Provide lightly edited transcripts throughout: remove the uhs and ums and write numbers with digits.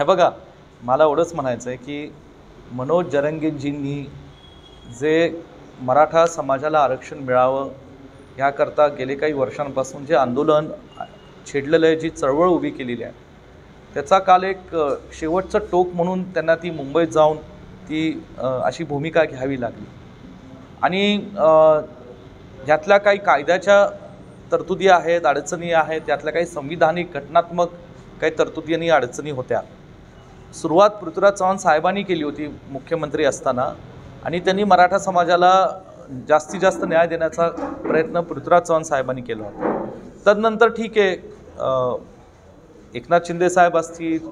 हे बघा, मला एवढंच म्हणायचं आहे की मनोज जरंगेजींनी जे मराठा समाजाला आरक्षण मिळावं याकरता गेले काही वर्षांपासून जे आंदोलन छेडलेलं आहे, जी चळवळ उभी केलेली आहे, त्याचा काल एक शेवटचं टोक म्हणून त्यांना ती मुंबईत जाऊन ती अशी भूमिका घ्यावी लागली. आणि ह्यातल्या काही कायद्याच्या तरतुदी आहेत, अडचणी आहेत, त्यातल्या काही संविधानिक घटनात्मक काही तरतुदी आणि अडचणी होत्या. सुरुवात पृथ्वीराज चव्हाण साहेबांनी केली होती मुख्यमंत्री असताना, आणि त्यांनी मराठा समाजाला जास्तीत जास्त न्याय देण्याचा प्रयत्न पृथ्वीराज चव्हाण साहेबांनी केला होता. तदनंतर ठीक आहे, एकनाथ शिंदे साहेब असतील,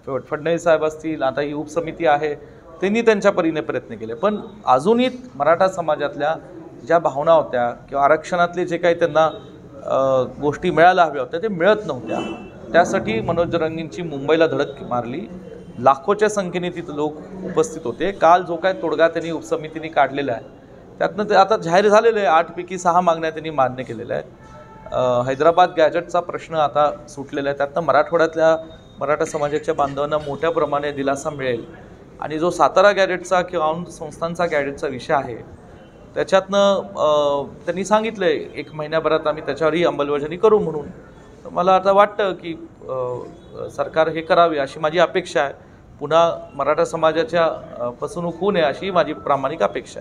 फडणवीस साहेब असतील, आता ही उपसमिती आहे, त्यांनी त्यांच्या परीने प्रयत्न केले. पण अजूनही मराठा समाजातल्या ज्या भावना होत्या किंवा आरक्षणातले जे काही त्यांना गोष्टी मिळायला हव्या होत्या ते मिळत नव्हत्या. त्यासाठी मनोज जरंगेंची मुंबईला धडक मारली. लाखोच्या संख्येने तिथे लोक उपस्थित होते. काल जो काय तोडगा त्यांनी उपसमितीने काढलेला आहे त्यातनं ते आता जाहीर झालेलं आहे. 8 पैकी 6 मागण्या त्यांनी मान्य केलेल्या आहेत. हैदराबाद गॅजेटचा प्रश्न आता सुटलेला आहे. त्यातनं मराठवाड्यातल्या मराठा समाजाच्या बांधवांना मोठ्या प्रमाणे दिलासा मिळेल. आणि जो सातारा गॅजेटचा किंवा संस्थांचा गॅजेटचा विषय आहे त्याच्यातनं त्यांनी सांगितलं आहे 1 महिन्याभरात आम्ही त्याच्यावरही अंमलबजावणी करू म्हणून. मला आता वाटतं की सरकार हे करावे अशी माझी अपेक्षा आहे. पुन्हा मराठा समाजाच्या फसवणूक होऊ नये अशी माझी प्रामाणिक अपेक्षा आहे.